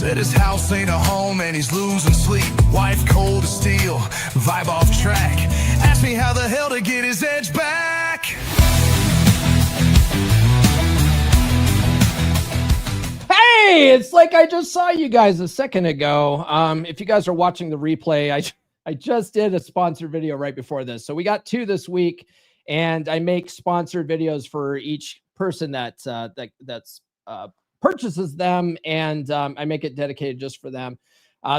Said his house ain't a home and he's losing sleep. Wife cold as steel, vibe off track. Asked me how the hell to get his edge back. Hey, it's like I just saw you guys a second ago. If you guys are watching the replay, I just did a sponsored video right before this. So we got 2 this week, and I make sponsored videos for each person that purchases them, and I make it dedicated just for them.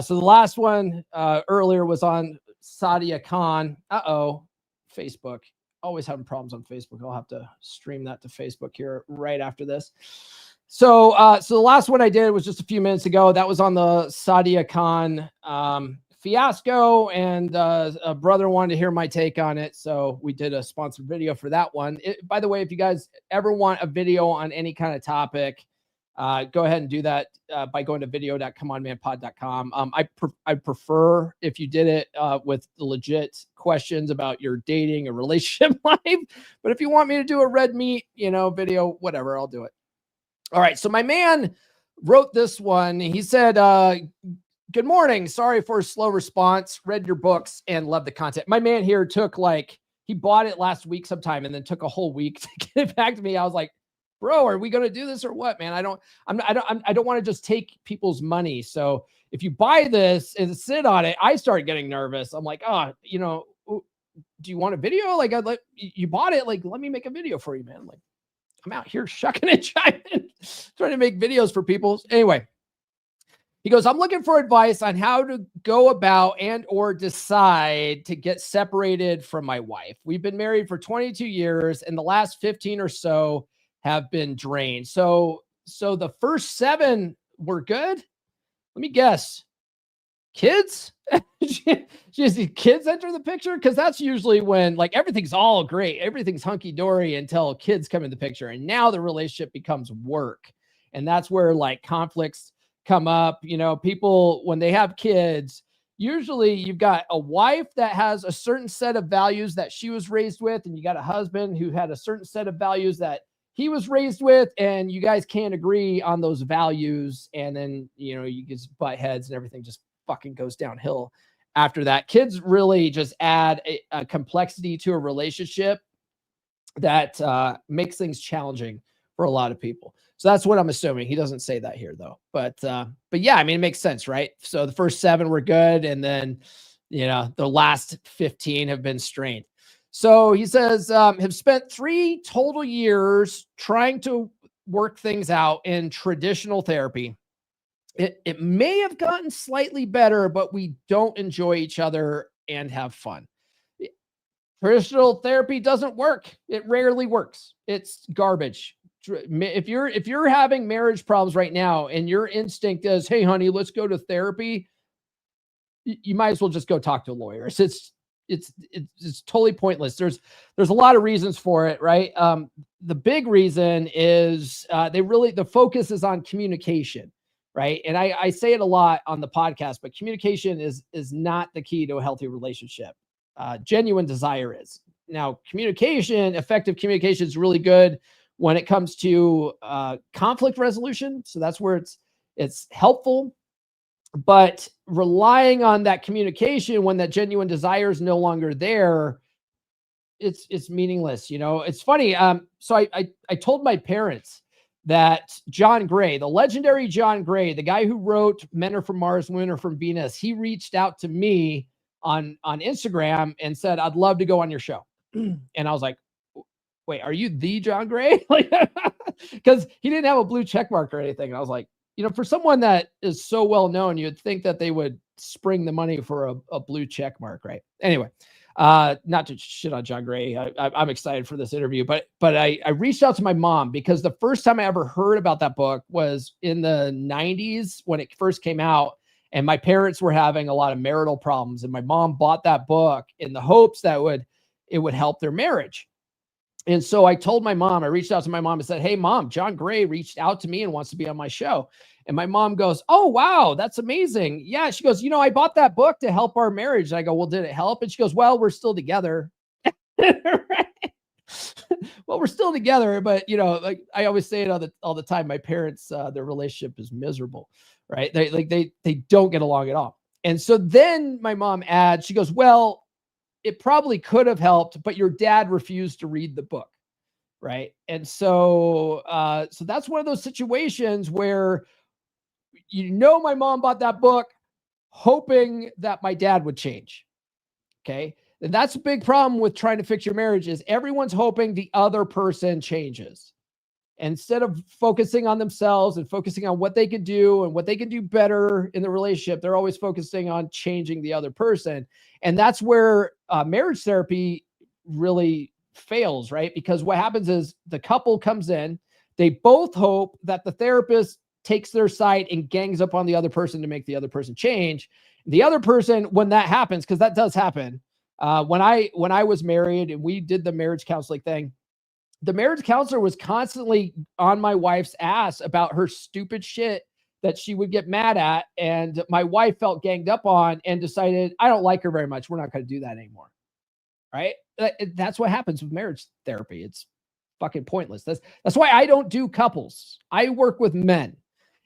So the last one earlier was on Sadia Khan. Facebook. Always having problems on Facebook. I'll have to stream that to Facebook here right after this. So the last one I did was just a few minutes ago. That was on the Sadia Khan fiasco, and a brother wanted to hear my take on it, so we did a sponsored video for that one. By the way, if you guys ever want a video on any kind of topic, go ahead and do that by going to video.comeonmanpod.com. I prefer if you did it with legit questions about your dating or relationship life, but if you want me to do a red meat, video, whatever, I'll do it. All right, so my man wrote this one. He said, good morning. Sorry for a slow response. Read your books and love the content. My man here took he bought it last week sometime and then took a whole week to get it back to me. I was like, bro, are we going to do this or what, man? I don't want to just take people's money. So if you buy this and sit on it, I start getting nervous. I'm like, do you want a video? You bought it. Let me make a video for you, man. I'm out here shucking and jiving, trying to make videos for people. Anyway, he goes, I'm looking for advice on how to go about and or decide to get separated from my wife. We've been married for 22 years, and the last 15 or so have been drained. So the first 7 were good. Let me guess. Kids? Kids enter the picture? Because that's usually when everything's all great. Everything's hunky-dory until kids come in the picture. And now the relationship becomes work. And that's where conflicts come up. People, when they have kids, usually you've got a wife that has a certain set of values that she was raised with, and you got a husband who had a certain set of values that he was raised with, and you guys can't agree on those values. And then, you just butt heads and everything just fucking goes downhill after that. Kids really just add a complexity to a relationship that makes things challenging for a lot of people. So that's what I'm assuming. He doesn't say that here though, but yeah, it makes sense, right? So the first 7 were good, and then the last 15 have been strained. So he says, have spent 3 total years trying to work things out in traditional therapy. It may have gotten slightly better, but we don't enjoy each other and have fun. Traditional therapy doesn't work. It rarely works. It's garbage. If you're having marriage problems right now and your instinct is, hey, honey, let's go to therapy, you might as well just go talk to a lawyer. It's totally pointless. There's a lot of reasons for it, right? The big reason is the focus is on communication, right? And I say it a lot on the podcast, but communication is not the key to a healthy relationship. Genuine desire is. Now, effective communication is really good when it comes to conflict resolution. So that's where it's helpful. But relying on that communication when that genuine desire is no longer there, it's meaningless. It's funny. So I told my parents that John Gray, the legendary John Gray, the guy who wrote Men Are From Mars, Women Are From Venus, he reached out to me on Instagram and said, I'd love to go on your show. And I was like, wait, are you the John Gray? Because he didn't have a blue check mark or anything. And I was like, for someone that is so well known, you'd think that they would spring the money for a blue check mark, right? Anyway, not to shit on John Gray. I'm excited for this interview, but I reached out to my mom because the first time I ever heard about that book was in the 90s when it first came out, and my parents were having a lot of marital problems, and my mom bought that book in the hopes that it would help their marriage. And so I reached out to my mom and said, hey, Mom, John Gray reached out to me and wants to be on my show. And my mom goes, oh, wow, that's amazing. Yeah. She goes, I bought that book to help our marriage. And I go, well, did it help? And she goes, well, we're still together. Well, well, we're still together, but like I always say it all the time, my parents, their relationship is miserable, right? They don't get along at all. And so then my mom adds, she goes, well, it probably could have helped, but your dad refused to read the book. Right. And so that's one of those situations where, my mom bought that book hoping that my dad would change. Okay. And that's a big problem with trying to fix your marriage is everyone's hoping the other person changes. Instead of focusing on themselves and focusing on what they can do and what they can do better in the relationship, they're always focusing on changing the other person. And that's where marriage therapy really fails, right? Because what happens is the couple comes in, they both hope that the therapist takes their side and gangs up on the other person to make the other person change. The other person, when that happens, because that does happen, when I was married and we did the marriage counseling thing, the marriage counselor was constantly on my wife's ass about her stupid shit that she would get mad at. And my wife felt ganged up on and decided, I don't like her very much. We're not going to do that anymore. Right. That's what happens with marriage therapy. It's fucking pointless. That's why I don't do couples. I work with men.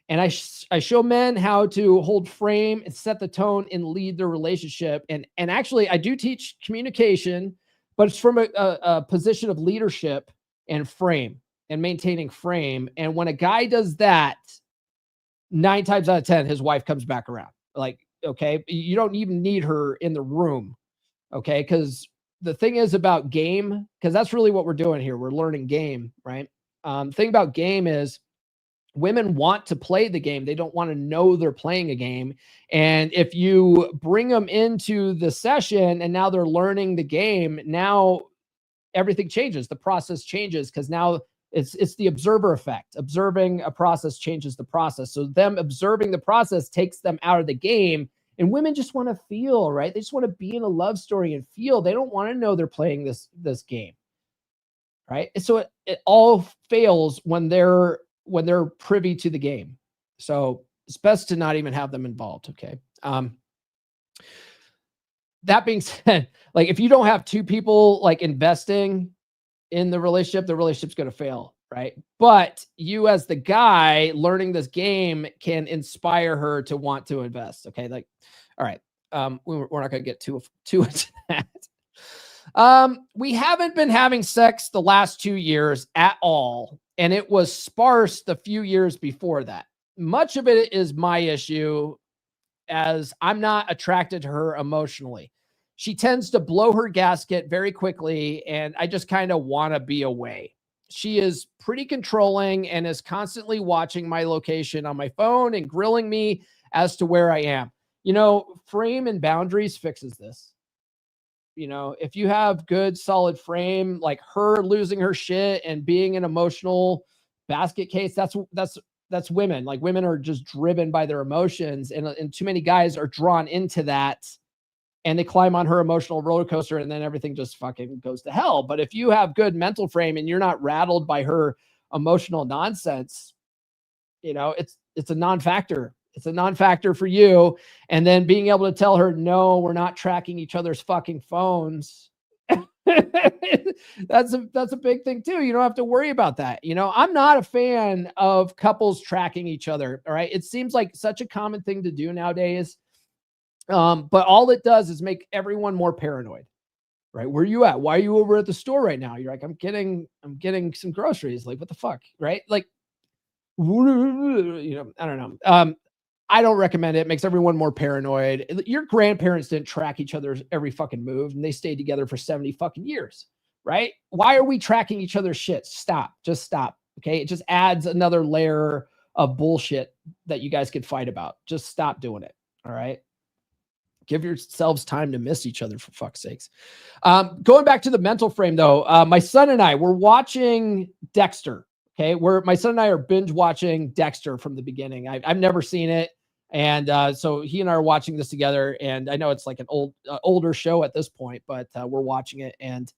And I show men how to hold frame and set the tone and lead their relationship. And actually, I do teach communication, but it's from a position of leadership and frame and maintaining frame. And when a guy does that, 9 times out of 10, his wife comes back around. Like, okay, you don't even need her in the room. Okay, because the thing is about game, because that's really what we're doing here. We're learning game, right? Thing about game is, women want to play the game. They don't want to know they're playing a game. And if you bring them into the session and now they're learning the game, now everything changes. The process changes because now it's the observer effect. Observing a process changes the process. So them observing the process takes them out of the game. And women just want to feel, right? They just want to be in a love story and feel. They don't want to know they're playing this game, right? And so it all fails when they're privy to the game. So it's best to not even have them involved. Okay. That being said, like if you don't have 2 people like investing in the relationship's going to fail. Right. But you as the guy learning this game can inspire her to want to invest. Okay. Like, all right. We're not going to get too into that. We haven't been having sex the last 2 years at all. And it was sparse the few years before that. Much of it is my issue as I'm not attracted to her emotionally. She tends to blow her gasket very quickly, and I just kind of want to be away. She is pretty controlling and is constantly watching my location on my phone and grilling me as to where I am. Frame and boundaries fixes this. If you have good, solid frame, like her losing her shit and being an emotional basket case, that's women. Like women are just driven by their emotions, and too many guys are drawn into that, and they climb on her emotional roller coaster, and then everything just fucking goes to hell. But if you have good mental frame and you're not rattled by her emotional nonsense, it's a non-factor. It's a non-factor for you. And then being able to tell her, no, we're not tracking each other's fucking phones. That's a big thing too. You don't have to worry about that. I'm not a fan of couples tracking each other. All right. It seems like such a common thing to do nowadays. But all it does is make everyone more paranoid. Right. Where are you at? Why are you over at the store right now? You're like, I'm getting some groceries. Like, what the fuck? Right. Like, I don't know. I don't recommend it. It makes everyone more paranoid. Your grandparents didn't track each other's every fucking move, and they stayed together for 70 fucking years, right? Why are we tracking each other's shit? Stop. Just stop. Okay. It just adds another layer of bullshit that you guys could fight about. Just stop doing it. All right. Give yourselves time to miss each other, for fuck's sakes. Going back to the mental frame, though, my son and I were watching Dexter. Okay. My son and I are binge watching Dexter from the beginning. I've never seen it. And so he and I are watching this together, and I know it's like an older show at this point, but we're watching it. And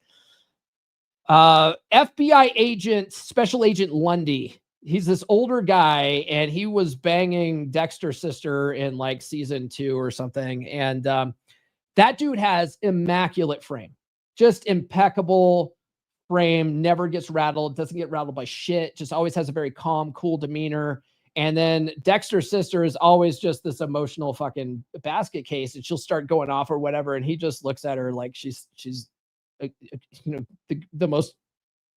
FBI agent, Special Agent Lundy, he's this older guy, and he was banging Dexter's sister in like season 2 or something. And that dude has immaculate frame, just impeccable frame, never gets rattled, doesn't get rattled by shit, just always has a very calm, cool demeanor. And then Dexter's sister is always just this emotional fucking basket case, and she'll start going off or whatever. And he just looks at her like she's the most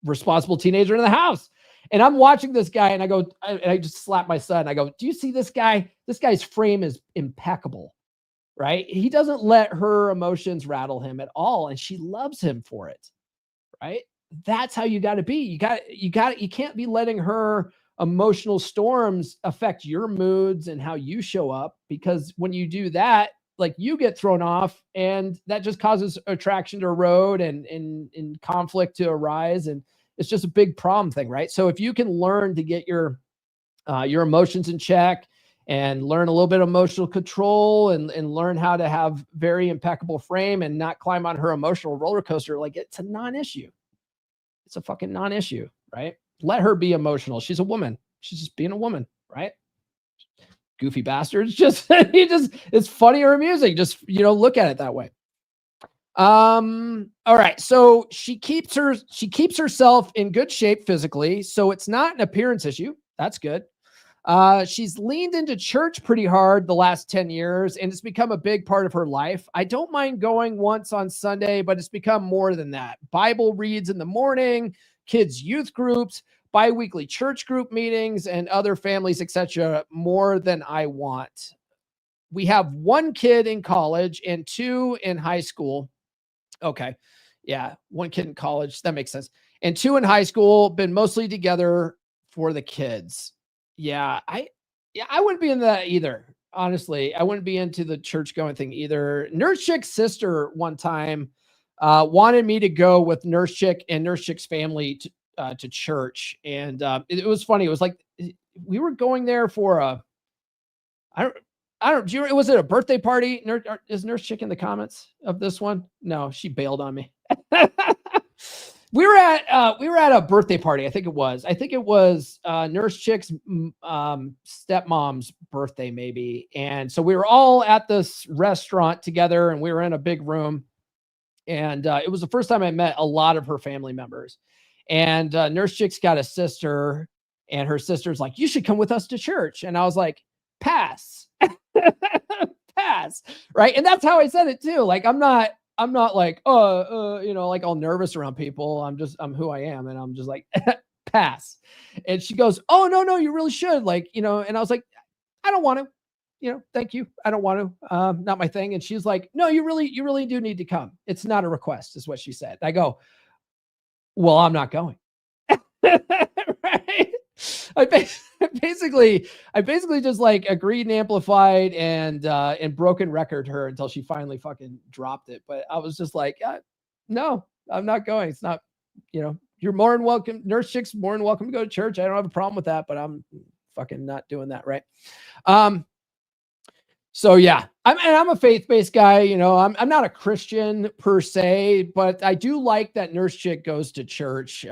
responsible teenager in the house. And I'm watching this guy and I just slap my son. I go, do you see this guy? This guy's frame is impeccable, right? He doesn't let her emotions rattle him at all. And she loves him for it, right? That's how you got to be. You can't be letting her emotional storms affect your moods and how you show up, because when you do that, like, you get thrown off, and that just causes attraction to erode and conflict to arise. And it's just a big problem thing, right? So if you can learn to get your emotions in check and learn a little bit of emotional control and learn how to have very impeccable frame and not climb on her emotional roller coaster, like, it's a non-issue. It's a fucking non-issue, right? Let her be emotional. She's a woman. She's just being a woman, right? Goofy bastards. It's funny or amusing. Just, look at it that way. All right. So she keeps herself in good shape physically. So it's not an appearance issue. That's good. She's leaned into church pretty hard the last 10 years, and it's become a big part of her life. I don't mind going once on Sunday, but it's become more than that. Bible reads in the morning, kids' youth groups, bi-weekly church group meetings, and other families, etc., more than I want. We have one kid in college and two in high school. Okay. Yeah. One kid in college. That makes sense. And two in high school, been mostly together for the kids. Yeah. I wouldn't be into that either. Honestly, I wouldn't be into the church going thing either. Nurse Chick's sister one time wanted me to go with Nurse Chick and Nurse Chick's family to church. And it was funny. It was like, we were going there for was it a birthday party? Is Nurse Chick in the comments of this one? No, she bailed on me. We were at a birthday party. I think it was Nurse Chick's stepmom's birthday, maybe. And so we were all at this restaurant together, and we were in a big room. And it was the first time I met a lot of her family members. And Nurse Chick's got a sister, and her sister's like, "You should come with us to church." And I was like, "Pass." Pass. Right. And that's how I said it too. Like, I'm not like, like all nervous around people. I'm who I am. And I'm just like, pass. And she goes, "Oh, no, you really should." Like, and I was like, "I don't want to, thank you. I don't want to, not my thing." And she's like, "No, you really do need to come. It's not a request," is what she said. I go, "Well, I'm not going." Right. I basically just like agreed and amplified and broken record her until she finally fucking dropped it. But I was just like, no, I'm not going. It's not, you're more than welcome. Nurse Chick's more than welcome to go to church. I don't have a problem with that, but I'm fucking not doing that. Right. So yeah, I'm a faith-based guy. I'm not a Christian per se, but I do like that Nurse Chick goes to church.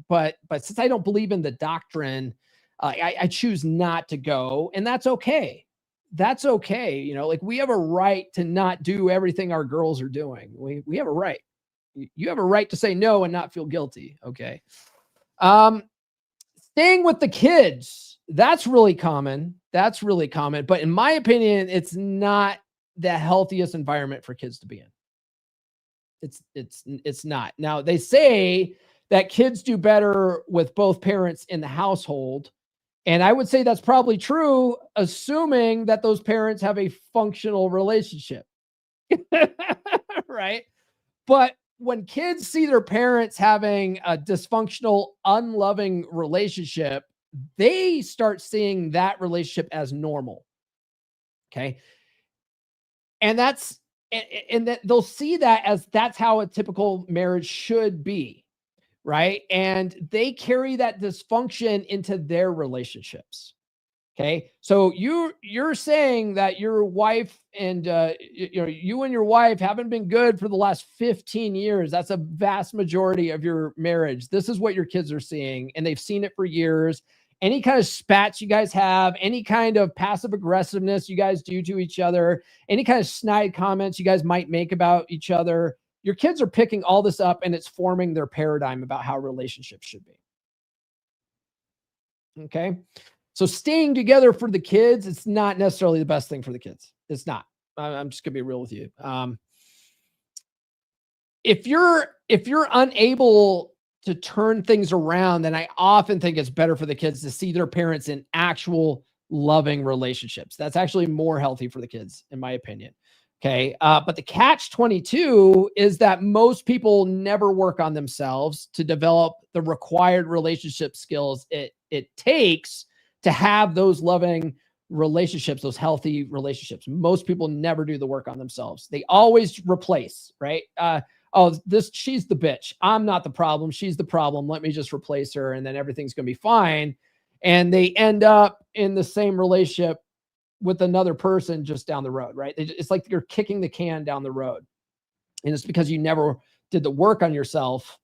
But since I don't believe in the doctrine, I choose not to go, and that's okay. That's okay. Like, we have a right to not do everything our girls are doing. We have a right. You have a right to say no and not feel guilty. Okay. Staying with the kids. That's really common. But in my opinion, it's not the healthiest environment for kids to be in. It's not. Now, they say that kids do better with both parents in the household. And I would say that's probably true, assuming that those parents have a functional relationship. Right? But when kids see their parents having a dysfunctional, unloving relationship, they start seeing that relationship as normal. Okay. And that they'll see that as that's how a typical marriage should be. Right. And they carry that dysfunction into their relationships. Okay. So you're saying that your wife and you and your wife haven't been good for the last 15 years. That's a vast majority of your marriage. This is what your kids are seeing, and they've seen it for years. Any kind of spats you guys have, any kind of passive aggressiveness you guys do to each other, any kind of snide comments you guys might make about each other, your kids are picking all this up and it's forming their paradigm about how relationships should be. Okay. So staying together for the kids, it's not necessarily the best thing for the kids. It's not. I'm just gonna be real with you. If you're unable to turn things around, then I often think it's better for the kids to see their parents in actual loving relationships. That's actually more healthy for the kids, in my opinion. Okay. But the catch 22 is that most people never work on themselves to develop the required relationship skills it takes to have those loving relationships, those healthy relationships. Most people never do the work on themselves. They always replace, right? She's the bitch. I'm not the problem. She's the problem. Let me just replace her and then everything's going to be fine. And they end up in the same relationship with another person just down the road, right? It's like you're kicking the can down the road. And it's because you never did the work on yourself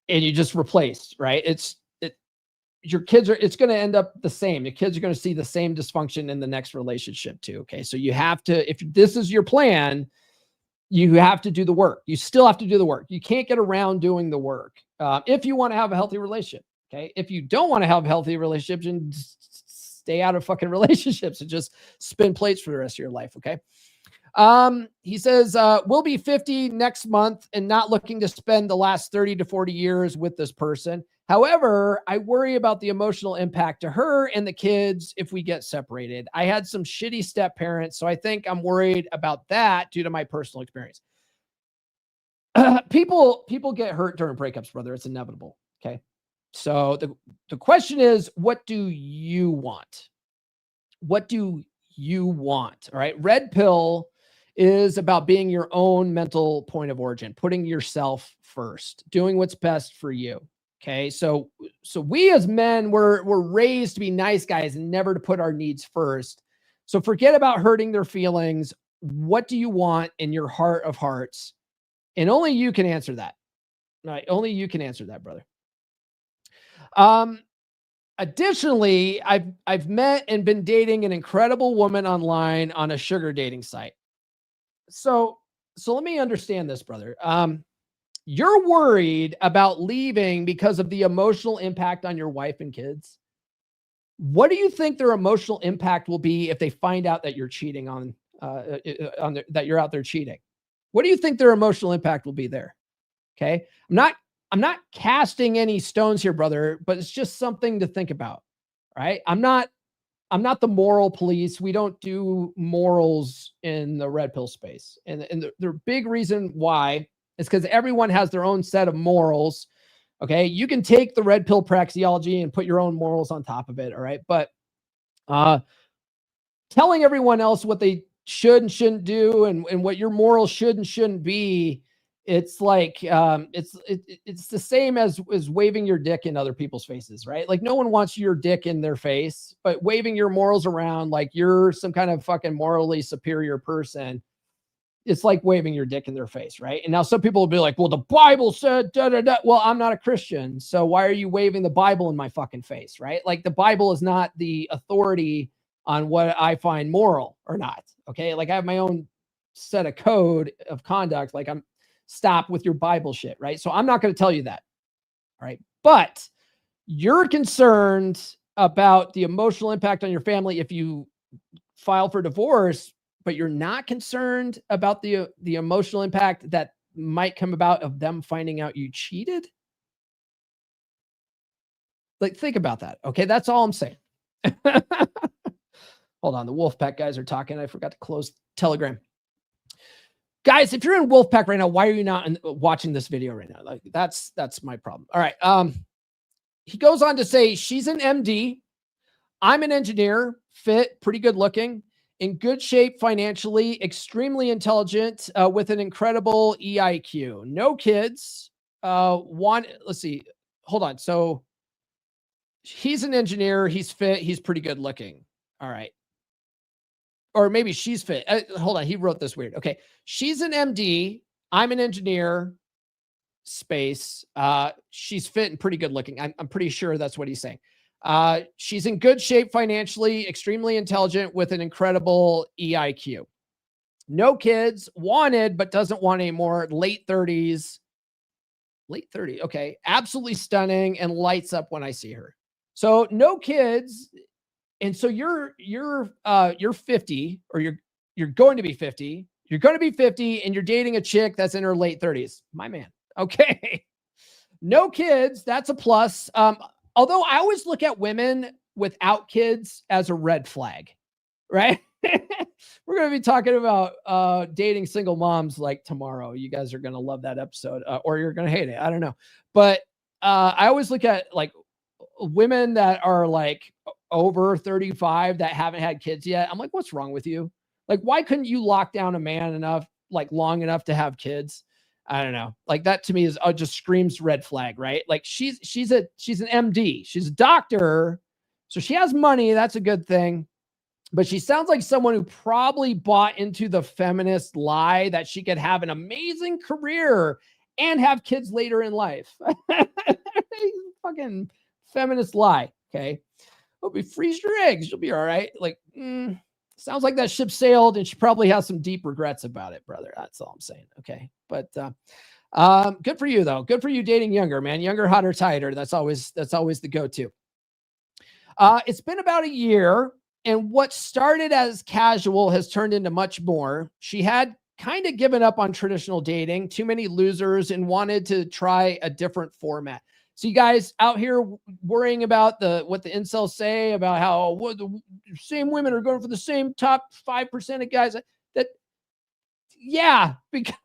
and you just replaced, right? Your kids it's going to end up the same. The kids are going to see the same dysfunction in the next relationship too. Okay. So you have to, if this is your plan, you have to do the work. You still have to do the work. You can't get around doing the work. If you want to have a healthy relationship. Okay. If you don't want to have a healthy relationship, then stay out of fucking relationships and just spin plates for the rest of your life. Okay. He says, we'll be 50 next month and not looking to spend the last 30 to 40 years with this person. However, I worry about the emotional impact to her and the kids if we get separated. I had some shitty step parents, so I think I'm worried about that due to my personal experience. People get hurt during breakups, brother. It's inevitable. Okay. So the question is, what do you want? What do you want? All right. Red pill is about being your own mental point of origin, putting yourself first, doing what's best for you. Okay. So we as men we're raised to be nice guys and never to put our needs first. So forget about hurting their feelings. What do you want in your heart of hearts? And only you can answer that. Right? Only you can answer that, brother. Additionally, I've met and been dating an incredible woman online on a sugar dating site. So let me understand this, brother. You're worried about leaving because of the emotional impact on your wife and kids. What do you think their emotional impact will be if they find out that you're cheating that you're out there cheating? What do you think their emotional impact will be there? Okay. I'm not casting any stones here, brother, but it's just something to think about. Right. I'm not the moral police. We don't do morals in the red pill space. And the big reason why is because everyone has their own set of morals. Okay. You can take the red pill praxeology and put your own morals on top of it. All right. But telling everyone else what they should and shouldn't do and what your morals should and shouldn't be, it's like it's the same as waving your dick in other people's faces, right? Like no one wants your dick in their face, but waving your morals around like you're some kind of fucking morally superior person, it's like waving your dick in their face, right? And now some people will be like, well, the Bible said da da da. Well, I'm not a Christian, so why are you waving the Bible in my fucking face, right? Like the Bible is not the authority on what I find moral or not. Okay, like I have my own set of code of conduct. Like I'm stop with your Bible shit, right? So I'm not going to tell you that. All right. But you're concerned about the emotional impact on your family if you file for divorce, but you're not concerned about the emotional impact that might come about of them finding out you cheated. Like, think about that. Okay. That's all I'm saying. Hold on. The Wolfpack guys are talking. I forgot to close Telegram. Guys, if you're in Wolfpack right now, why are you not watching this video right now? Like that's my problem. All right. He goes on to say she's an MD. I'm an engineer, fit, pretty good looking, in good shape financially, extremely intelligent, with an incredible EIQ. No kids. Let's see. Hold on. So he's an engineer. He's fit. He's pretty good looking. All right. Or maybe she's fit. Hold on. He wrote this weird. Okay. She's an MD. I'm an engineer. Space. She's fit and pretty good looking. I'm pretty sure that's what he's saying. She's in good shape financially, extremely intelligent with an incredible EIQ. No kids, wanted, but doesn't want anymore. Late 30s, late 30. Okay. Absolutely stunning and lights up when I see her. So no kids. And so you're 50, or you're going to be 50. You're going to be 50 and you're dating a chick that's in her late 30s. My man. Okay. No kids. That's a plus. Although I always look at women without kids as a red flag, right? We're going to be talking about dating single moms like tomorrow. You guys are going to love that episode, or you're going to hate it. I don't know. But I always look at like women that are like over 35 that haven't had kids yet. I'm like, what's wrong with you? Like, why couldn't you lock down a man enough, like long enough to have kids? I don't know. Like that to me is just screams red flag, right? Like she's an MD. She's a doctor. So she has money. That's a good thing. But she sounds like someone who probably bought into the feminist lie that she could have an amazing career and have kids later in life. Fucking feminist lie. Okay. Hope you freeze your eggs. You'll be all right. Like, sounds like that ship sailed and she probably has some deep regrets about it, brother. That's all I'm saying. Okay. But good for you though. Good for you dating younger, man. Younger, hotter, tighter. That's always the go-to. It's been about a year, and what started as casual has turned into much more. She had kind of given up on traditional dating, too many losers, and wanted to try a different format. So you guys out here worrying about what the incels say about how the same women are going for the same top 5% of guys. Yeah, because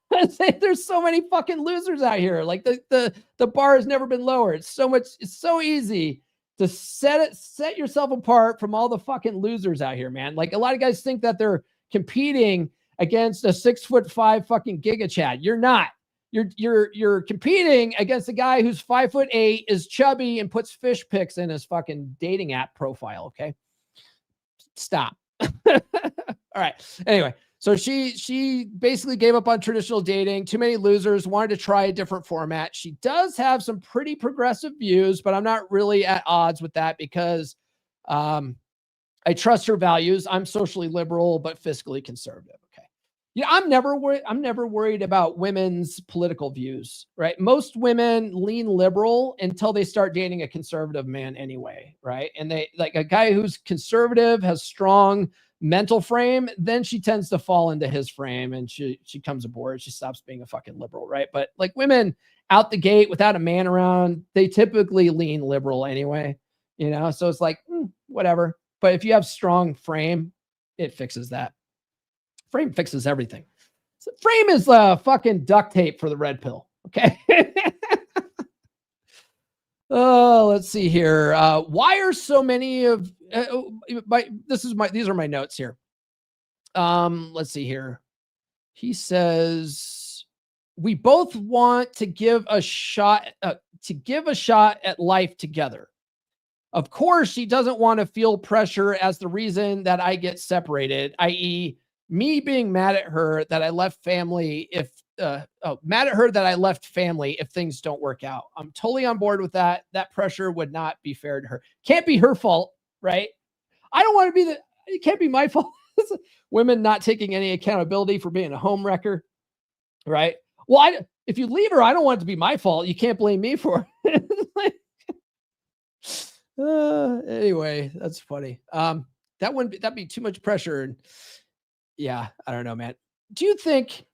there's so many fucking losers out here. Like the bar has never been lower. It's so easy to set yourself apart from all the fucking losers out here, man. Like a lot of guys think that they're competing against a 6'5" fucking Giga Chad. You're not. You're competing against a guy who's 5'8", is chubby, and puts fish pics in his fucking dating app profile. Okay, stop. All right. Anyway, so she basically gave up on traditional dating. Too many losers. Wanted to try a different format. She does have some pretty progressive views, but I'm not really at odds with that because I trust her values. I'm socially liberal, but fiscally conservative. Okay. Yeah, I'm never worried about women's political views, right? Most women lean liberal until they start dating a conservative man anyway, right? And they like a guy who's conservative, has strong mental frame, then she tends to fall into his frame and she comes aboard. She stops being a fucking liberal, right? But like women out the gate without a man around, they typically lean liberal anyway, you know? So it's like, whatever. But if you have strong frame, it fixes that. Frame fixes everything. So frame is fucking duct tape for the red pill. Okay. Oh, let's see here. Why are so many of these are my notes here. Let's see here. He says we both want to give a shot at life together. Of course, she doesn't want to feel pressure as the reason that I get separated, i.e., me being mad at her that I left family if things don't work out. I'm totally on board with that. That pressure would not be fair to her. Can't be her fault, right? I don't want to be it can't be my fault. Women not taking any accountability for being a home wrecker, right? Well, if you leave her, I don't want it to be my fault. You can't blame me for it. Anyway, that's funny. That'd be too much pressure. And yeah, I don't know, man. Do you think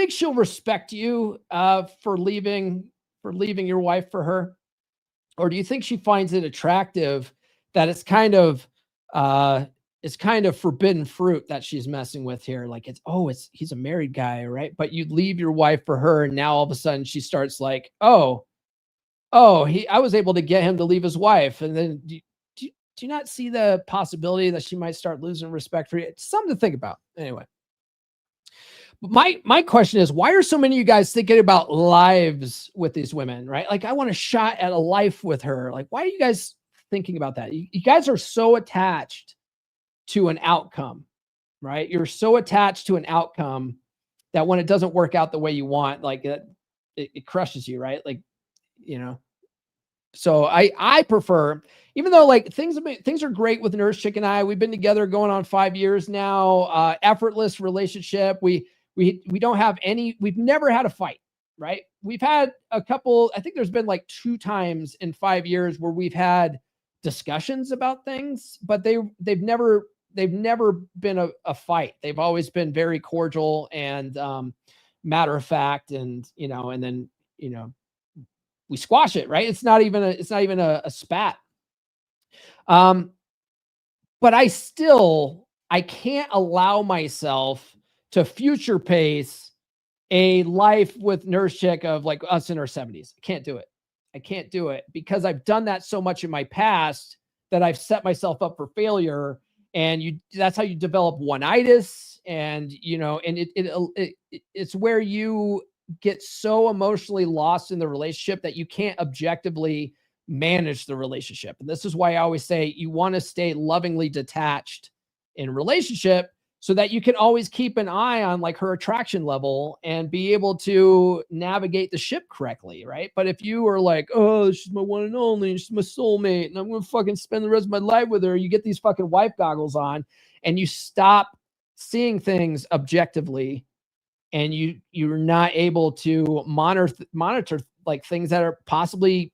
she'll respect you for leaving your wife for her? Or do you think she finds it attractive that it's kind of forbidden fruit that she's messing with here? Like he's a married guy, right? But you leave your wife for her, and now all of a sudden she starts like, I was able to get him to leave his wife. And then do you not see the possibility that she might start losing respect for you? It's something to think about. Anyway. My question is, why are so many of you guys thinking about lives with these women, right? Like, I want a shot at a life with her. Like, why are you guys thinking about that? You guys are so attached to an outcome, right? You're so attached to an outcome that when it doesn't work out the way you want, like it crushes you, right? Like, you know, So I prefer, even though like things are great with Nurse Chick and I. We've been together going on 5 years now. Effortless relationship. We don't have any. We've never had a fight. Right. We've had a couple. I think there's been like 2 times in 5 years where we've had discussions about things, but they've never been a fight. They've always been very cordial and matter of fact, and and then we squash it, right? It's not even a spat. But I can't allow myself to future pace a life with Nurse Chick of like us in our 70s. I can't do it. I can't do it because I've done that so much in my past that I've set myself up for failure. And that's how you develop one-itis. And, and it's where you get so emotionally lost in the relationship that you can't objectively manage the relationship. And this is why I always say you want to stay lovingly detached in relationship so that you can always keep an eye on like her attraction level and be able to navigate the ship correctly, right? But if you are like, oh, she's my one and only, she's my soulmate, and I'm going to fucking spend the rest of my life with her, you get these fucking wife goggles on and you stop seeing things objectively, and you're not able to monitor like things that are possibly,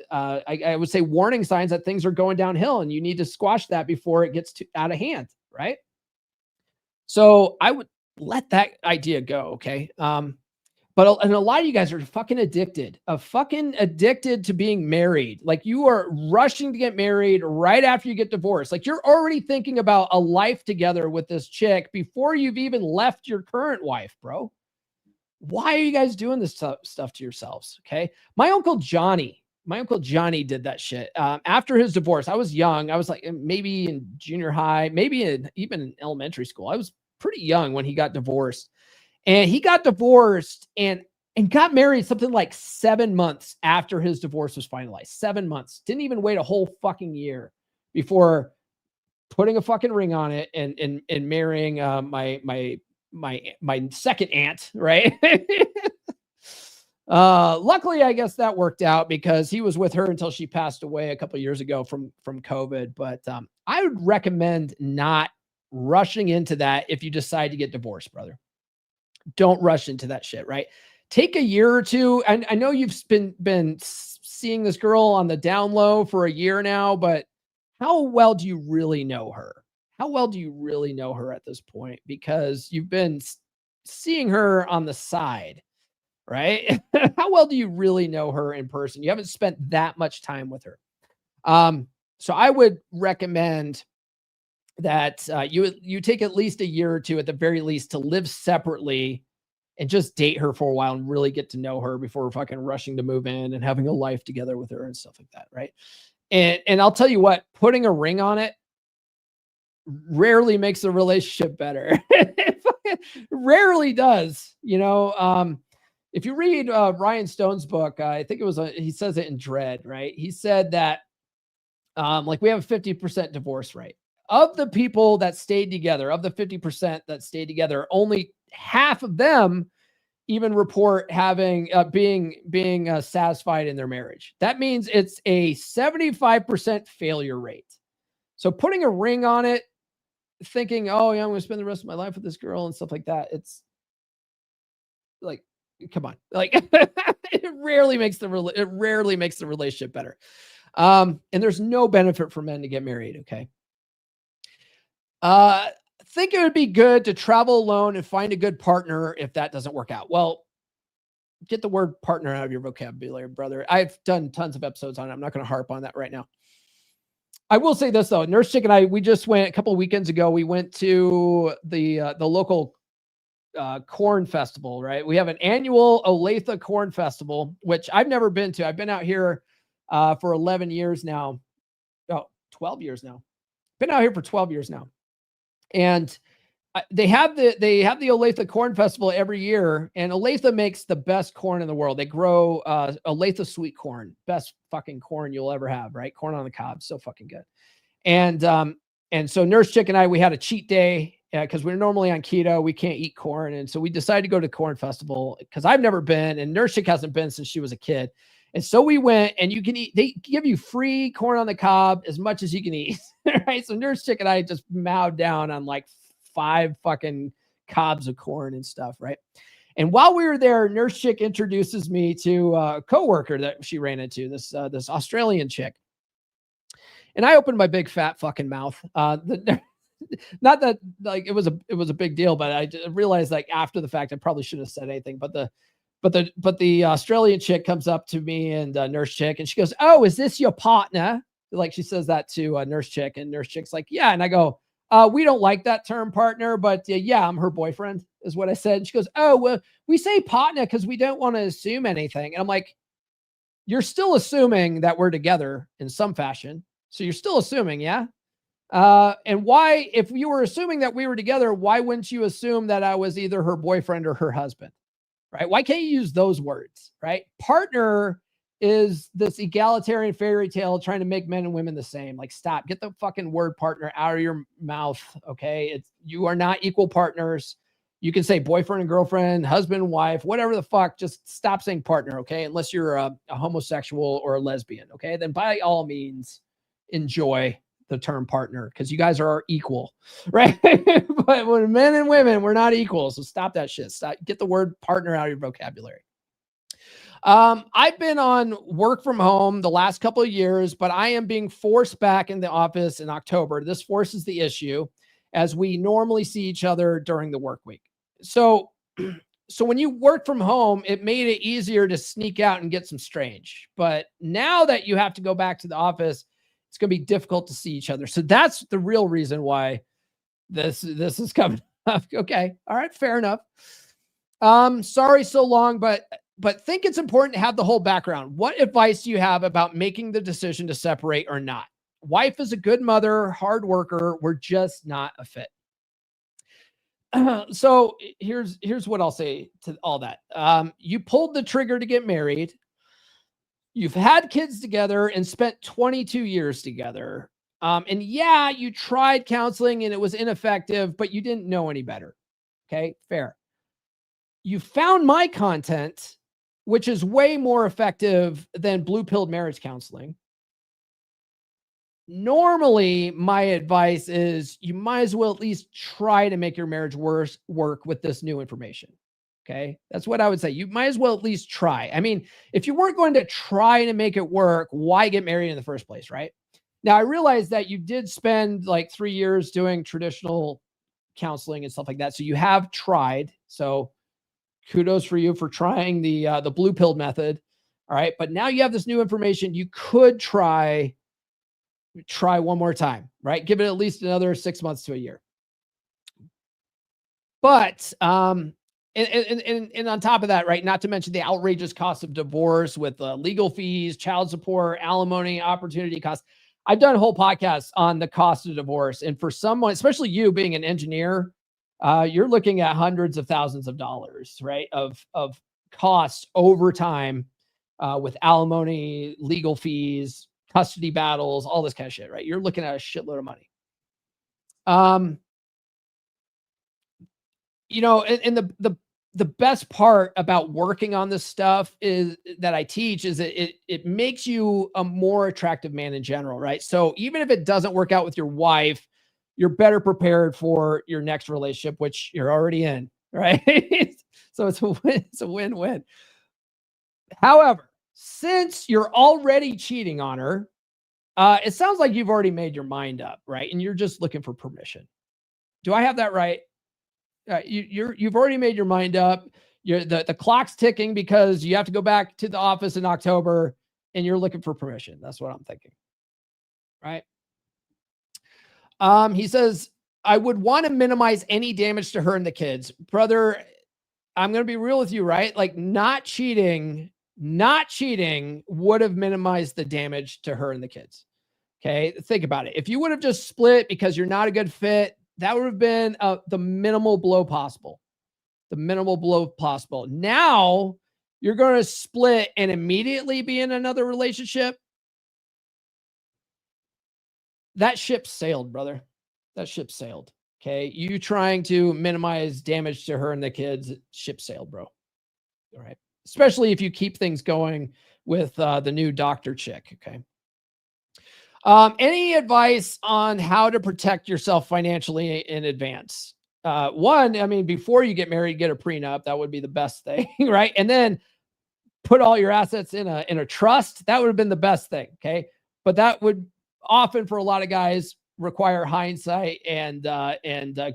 I would say warning signs that things are going downhill, and you need to squash that before it gets out of hand. Right. So I would let that idea go. Okay. But a lot of you guys are fucking addicted to being married. Like you are rushing to get married right after you get divorced. Like you're already thinking about a life together with this chick before you've even left your current wife, bro. Why are you guys doing this stuff to yourselves? Okay. My uncle Johnny did that shit. After his divorce, I was young. I was like maybe in junior high, maybe even in elementary school. I was pretty young when he got divorced. And he got divorced and got married something like 7 months after his divorce was finalized. 7 months. Didn't even wait a whole fucking year before putting a fucking ring on it and marrying my second aunt, right? Luckily, I guess that worked out because he was with her until she passed away a couple of years ago from COVID. But I would recommend not rushing into that if you decide to get divorced, brother. Don't rush into that shit, right? Take a year or two. And I know you've been seeing this girl on the down low for a year now, but how well do you really know her? How well do you really know her at this point? Because you've been seeing her on the side, right? How well do you really know her in person? You haven't spent that much time with her. So I would recommend that you take at least a year or two at the very least to live separately and just date her for a while and really get to know her before fucking rushing to move in and having a life together with her and stuff like that, right? And I'll tell you what, putting a ring on it rarely makes the relationship better. It rarely does, if you read Ryan Stone's book, I think it was he says it in Dread, right? He said that like we have a 50% divorce rate. Of the people that stayed together, of the 50% that stayed together, only half of them even report having being satisfied in their marriage. That means it's a 75% failure rate. So putting a ring on it, thinking, oh yeah, I'm going to spend the rest of my life with this girl and stuff like that. It's like, come on, like it rarely makes the relationship better. And there's no benefit for men to get married. Okay. Think it would be good to travel alone and find a good partner if that doesn't work out. Well, get the word partner out of your vocabulary, brother. I've done tons of episodes on it. I'm not going to harp on that right now. I will say this though, Nurse Chick and I, we just went a couple of weekends ago. We went to the local corn festival, right? We have an annual Olathe corn festival, which I've never been to. I've been out here for 11 years now. Oh, 12 years now. Been out here for 12 years now. And they have the Olathe Corn Festival every year, and Olathe makes the best corn in the world. They grow Olathe sweet corn, best fucking corn you'll ever have, right? Corn on the cob, so fucking good. And so Nurse Chick and I, we had a cheat day because we're normally on keto. We can't eat corn, and so we decided to go to Corn Festival because I've never been, and Nurse Chick hasn't been since she was a kid. And so we went, and you can eat, they give you free corn on the cob as much as you can eat. Right. So Nurse Chick and I just mowed down on like 5 fucking cobs of corn and stuff. Right. And while we were there, Nurse Chick introduces me to a coworker that she ran into, this Australian chick. And I opened my big fat fucking mouth. Not that like it was a big deal, but I realized like after the fact I probably shouldn't have said anything. But the Australian chick comes up to me and Nurse Chick, and she goes, "Oh, is this your partner?" Like she says that to Nurse Chick, and Nurse Chick's like, "Yeah." And I go, "We don't like that term, partner, but yeah, I'm her boyfriend," is what I said. And she goes, "Oh, well, we say partner because we don't want to assume anything." And I'm like, "You're still assuming that we're together in some fashion, so you're still assuming, yeah." And why, if you were assuming that we were together, why wouldn't you assume that I was either her boyfriend or her husband? Right? Why can't you use those words? Right? Partner is this egalitarian fairy tale trying to make men and women the same. Like, stop, get the fucking word partner out of your mouth. Okay. You are not equal partners. You can say boyfriend and girlfriend, husband and wife, whatever the fuck, just stop saying partner. Okay. Unless you're a homosexual or a lesbian. Okay. Then by all means, enjoy the term partner because you guys are equal, right? But when men and women, we're not equal. So stop that shit. Stop. Get the word partner out of your vocabulary. I've been on work from home the last couple of years, but I am being forced back in the office in October. This forces the issue as we normally see each other during the work week. So when you work from home, it made it easier to sneak out and get some strange. But now that you have to go back to the office, it's going to be difficult to see each other. So that's the real reason why this is coming up. Okay. All right. Fair enough. Sorry so long, but think it's important to have the whole background. What advice do you have about making the decision to separate or not? Wife is a good mother, hard worker. We're just not a fit. So here's what I'll say to all that. You pulled the trigger to get married. You've had kids together and spent 22 years together. And yeah, you tried counseling and it was ineffective, but you didn't know any better. Okay, fair. You found my content, which is way more effective than blue-pilled marriage counseling. Normally, my advice is you might as well at least try to make your marriage work with this new information. Okay. That's what I would say. You might as well at least try. I mean, if you weren't going to try to make it work, why get married in the first place? Right. Now, I realize that you did spend like 3 years doing traditional counseling and stuff like that. So you have tried. So kudos for you for trying the blue pill method. All right. But now you have this new information. You could try one more time, right? Give it at least another 6 months to a year. But, and on top of that, right, not to mention the outrageous cost of divorce with legal fees, child support, alimony, opportunity costs. I've done a whole podcast on the cost of divorce. And for someone, especially you being an engineer, you're looking at hundreds of thousands of dollars, right, of costs over time with alimony, legal fees, custody battles, all this kind of shit, right? You're looking at a shitload of money. You know, and the best part about working on this stuff is that I teach is that it makes you a more attractive man in general, right? So even if it doesn't work out with your wife, you're better prepared for your next relationship, which you're already in, right? So it's a win, it's a win-win. However, since you're already cheating on her, it sounds like you've already made your mind up, right? And you're just looking for permission. Do I have that right? You've already made your mind up. The clock's ticking because you have to go back to the office in October, and you're looking for permission. That's what I'm thinking, right? He says, I would want to minimize any damage to her and the kids. Brother, I'm going to be real with you, right? Like not cheating would have minimized the damage to her and the kids. Okay. Think about it. If you would have just split because you're not a good fit, that would have been the minimal blow possible. The minimal blow possible. Now you're going to split and immediately be in another relationship. That ship sailed, brother. That ship sailed. Okay. You trying to minimize damage to her and the kids, ship sailed, bro. All right. Especially if you keep things going with the new doctor chick. Okay. Any advice on how to protect yourself financially in advance? One, I mean, before you get married, get a prenup. That would be the best thing, right? And then put all your assets in a trust. That would have been the best thing. Okay. But that would often, for a lot of guys, require hindsight and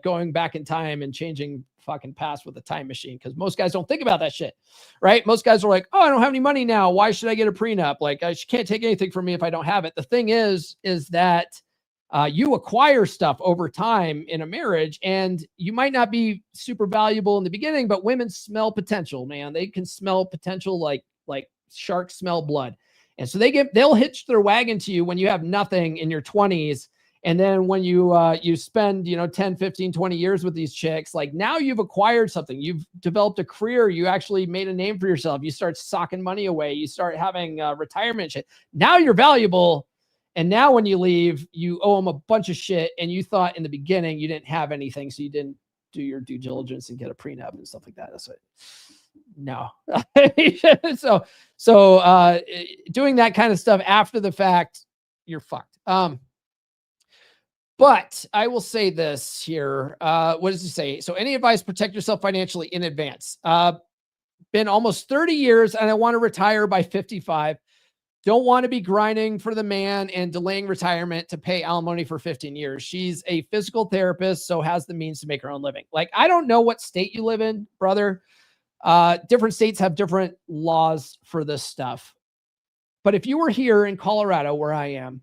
going back in time and changing fucking past with a time machine, because most guys don't think about that shit, right? Most guys are like, oh, I don't have any money now. Why should I get a prenup? Like, I can't take anything from me if I don't have it. The thing is that you acquire stuff over time in a marriage, and you might not be super valuable in the beginning, but women smell potential, man. They can smell potential like sharks smell blood. And so they'll hitch their wagon to you when you have nothing in your 20s. And then when you spend, 10, 15, 20 years with these chicks, like, now you've acquired something. You've developed a career. You actually made a name for yourself. You start socking money away. You start having retirement shit. Now you're valuable. And now when you leave, you owe them a bunch of shit. And you thought in the beginning you didn't have anything, so you didn't do your due diligence and get a prenup and stuff like that. That's what. No. So doing that kind of stuff after the fact, you're fucked. But I will say this here. What does he say? So any advice, protect yourself financially in advance. Been almost 30 years and I want to retire by 55. Don't want to be grinding for the man and delaying retirement to pay alimony for 15 years. She's a physical therapist, so has the means to make her own living. Like, I don't know what state you live in, brother. Different states have different laws for this stuff. But if you were here in Colorado, where I am,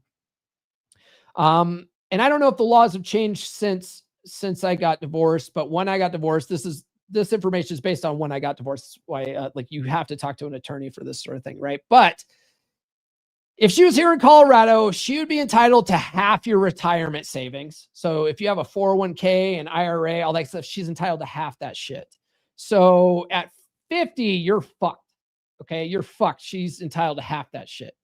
and I don't know if the laws have changed since I got divorced, but when I got divorced, this information is based on when I got divorced. Why, you have to talk to an attorney for this sort of thing, right? But if she was here in Colorado, she would be entitled to half your retirement savings. So if you have a 401k and IRA, all that stuff, she's entitled to half that shit. So at 50, you're fucked. Okay, you're fucked. She's entitled to half that shit.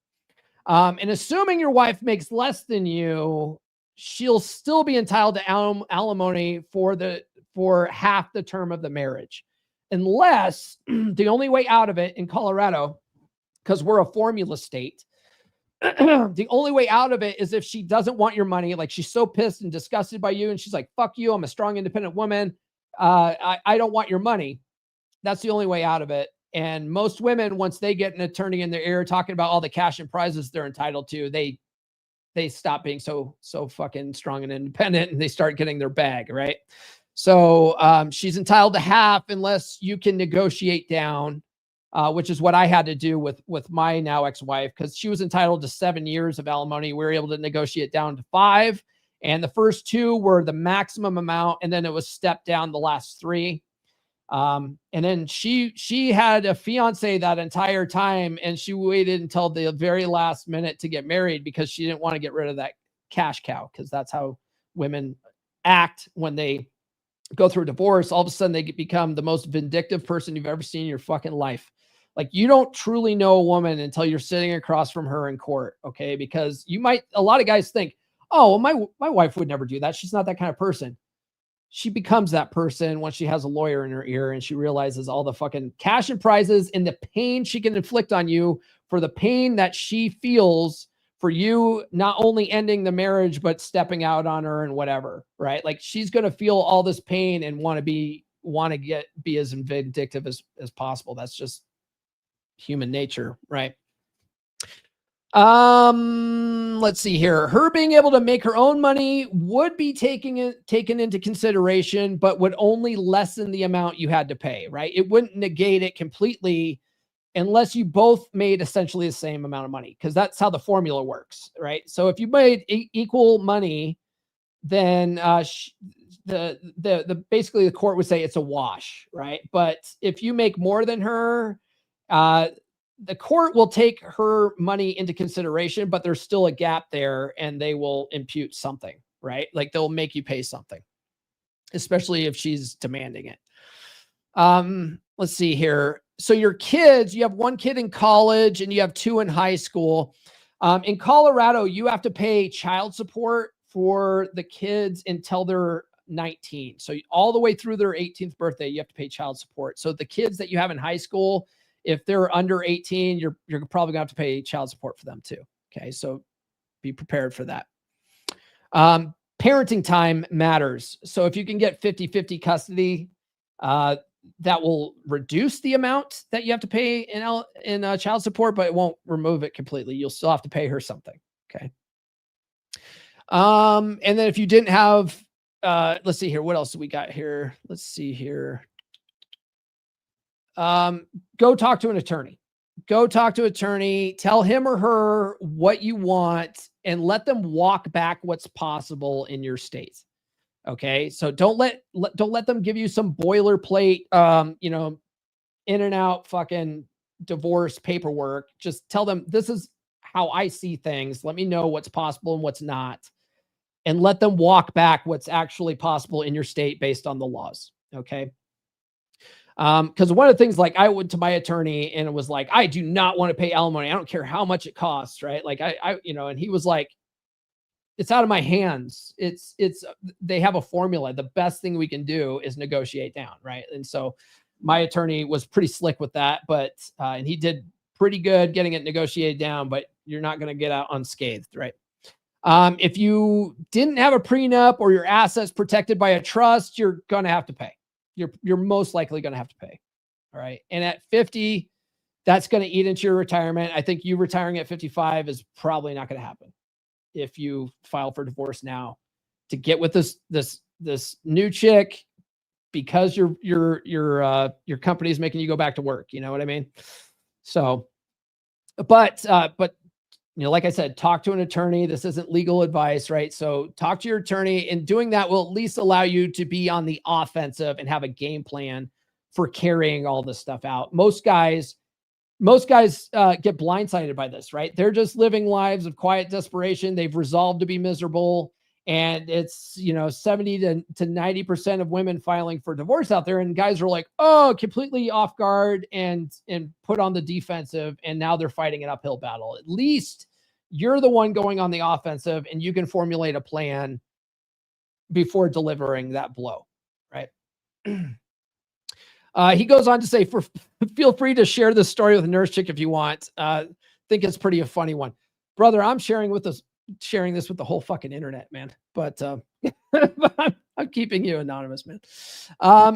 And assuming your wife makes less than you, she'll still be entitled to alimony for half the term of the marriage, unless the only way out of it in Colorado, because we're a formula state, the only way out of it is if she doesn't want your money. Like, she's so pissed and disgusted by you, and she's like, fuck you, I'm a strong, independent woman. I don't want your money. That's the only way out of it. And most women, once they get an attorney in their ear talking about all the cash and prizes they're entitled to, they stop being so fucking strong and independent, and they start getting their bag, right? So she's entitled to half unless you can negotiate down, which is what I had to do with my now ex-wife, because she was entitled to 7 years of alimony. We were able to negotiate down to 5, and the first 2 were the maximum amount, and then it was stepped down the last 3. And then she had a fiance that entire time, and she waited until the very last minute to get married because she didn't want to get rid of that cash cow, because that's how women act when they go through a divorce. All of a sudden they become the most vindictive person you've ever seen in your fucking life. Like, you don't truly know a woman until you're sitting across from her in court. Okay. Because a lot of guys think, oh, well, my wife would never do that. She's not that kind of person. She becomes that person when she has a lawyer in her ear and she realizes all the fucking cash and prizes and the pain she can inflict on you for the pain that she feels for you not only ending the marriage, but stepping out on her and whatever, right? Like, she's going to feel all this pain and want to be as vindictive as possible. That's just human nature, right? Let's see here. Her being able to make her own money would be taken into consideration, but would only lessen the amount you had to pay, right? It wouldn't negate it completely unless you both made essentially the same amount of money, because that's how the formula works, right? So if you made equal money, then basically the court would say it's a wash, right? But if you make more than her, the court will take her money into consideration, but there's still a gap there, and they will impute something, right? Like, they'll make you pay something, especially if she's demanding it. Let's see here. So your kids, you have 1 kid in college and you have 2 in high school. In Colorado, you have to pay child support for the kids until they're 19. So all the way through their 18th birthday, you have to pay child support. So the kids that you have in high school, if they're under 18, you're probably gonna have to pay child support for them too. Okay, so be prepared for that. Parenting time matters. So if you can get 50-50 custody, that will reduce the amount that you have to pay in child support, but it won't remove it completely. You'll still have to pay her something. Okay. And then if you didn't have, let's see here, what else do we got here? Let's see here. Go talk to an attorney. Go talk to an attorney, tell him or her what you want, and let them walk back what's possible in your state. Okay. So don't let them give you some boilerplate, in and out fucking divorce paperwork. Just tell them, this is how I see things. Let me know what's possible and what's not. And let them walk back what's actually possible in your state based on the laws. Okay. Because one of the things, like, I went to my attorney and it was like, I do not want to pay alimony. I don't care how much it costs. Right. Like and he was like, it's out of my hands. They have a formula. The best thing we can do is negotiate down. Right. And so my attorney was pretty slick with that, but, and he did pretty good getting it negotiated down, but you're not going to get out unscathed. Right. If you didn't have a prenup or your assets protected by a trust, you're going to have to pay. You're most likely going to have to pay. All right. And at 50, that's going to eat into your retirement. I think you retiring at 55 is probably not going to happen if you file for divorce now to get with this new chick, because your company is making you go back to work. You know what I mean? So, but like I said, talk to an attorney. This isn't legal advice, right? So talk to your attorney, and doing that will at least allow you to be on the offensive and have a game plan for carrying all this stuff out. Most guys get blindsided by this, right? They're just living lives of quiet desperation. They've resolved to be miserable. And it's, 70 to 90% of women filing for divorce out there. And guys are like, oh, completely off guard and put on the defensive. And now they're fighting an uphill battle. At least you're the one going on the offensive, and you can formulate a plan before delivering that blow, right? He goes on to say, feel free to share this story with a nurse chick if you want. Think it's a funny one. Brother, I'm sharing this with the whole fucking internet, man. But I'm keeping you anonymous, man.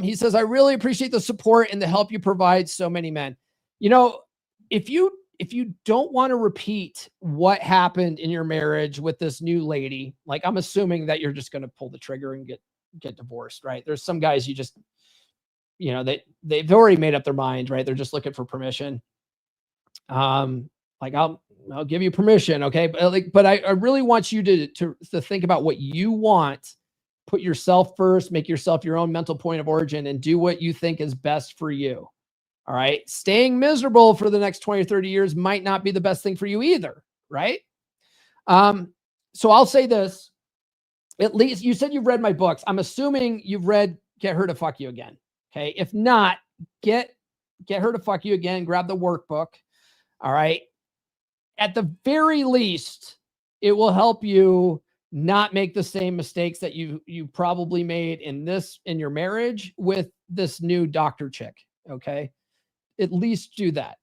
He says, I really appreciate the support and the help you provide so many men. If you don't want to repeat what happened in your marriage with this new lady, like, I'm assuming that you're just going to pull the trigger and get divorced, right? There's some guys you just, they've already made up their mind, right? They're just looking for permission. Like, I'll give you permission. Okay. But I really want you to think about what you want, put yourself first, make yourself your own mental point of origin, and do what you think is best for you. All right. Staying miserable for the next 20 or 30 years might not be the best thing for you either. Right. So I'll say this, at least you said you've read my books. I'm assuming you've read Get Her to Fuck You Again. Okay. If not, get Her to Fuck You Again, grab the workbook. All right. At the very least, it will help you not make the same mistakes that you probably made in your marriage with this new doctor chick. Okay. At least do that.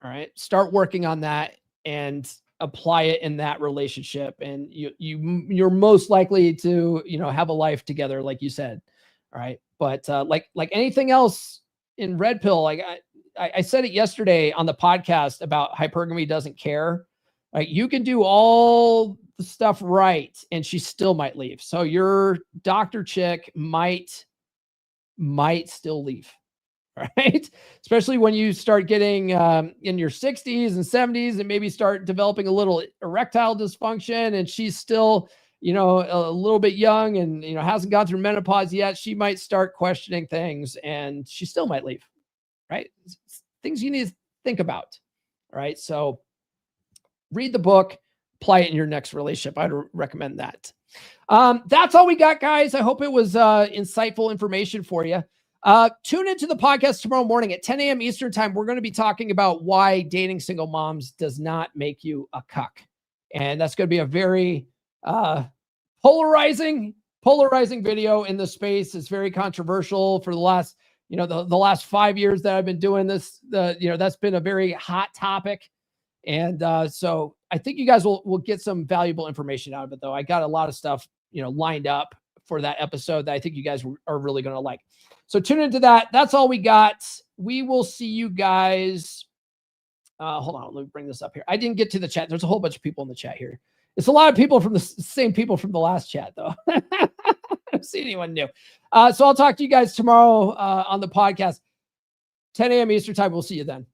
All right. Start working on that and apply it in that relationship. And you're most likely to, have a life together, like you said. All right. But like anything else in Red Pill, like I said it yesterday on the podcast about hypergamy doesn't care. Like, you can do all the stuff right, and she still might leave. So your doctor chick might still leave, right? Especially when you start getting in your 60s and 70s and maybe start developing a little erectile dysfunction, and she's still, a little bit young and, hasn't gone through menopause yet. She might start questioning things, and she still might leave, right? Things you need to think about. All right. So read the book, apply it in your next relationship. I'd recommend that. That's all we got, guys. I hope it was insightful information for you. Tune into the podcast tomorrow morning at 10 a.m. Eastern time. We're going to be talking about why dating single moms does not make you a cuck. And that's going to be a very polarizing video in the space. It's very controversial. For the last the last 5 years that I've been doing this, that's been a very hot topic. And so I think you guys will get some valuable information out of it, though. I got a lot of stuff, lined up for that episode that I think you guys are really going to like. So tune into that. That's all we got. We will see you guys. Hold on. Let me bring this up here. I didn't get to the chat. There's a whole bunch of people in the chat here. It's a lot of people from the same people from the last chat, though. I don't see anyone new. So I'll talk to you guys tomorrow on the podcast, 10 a.m. Eastern time. We'll see you then.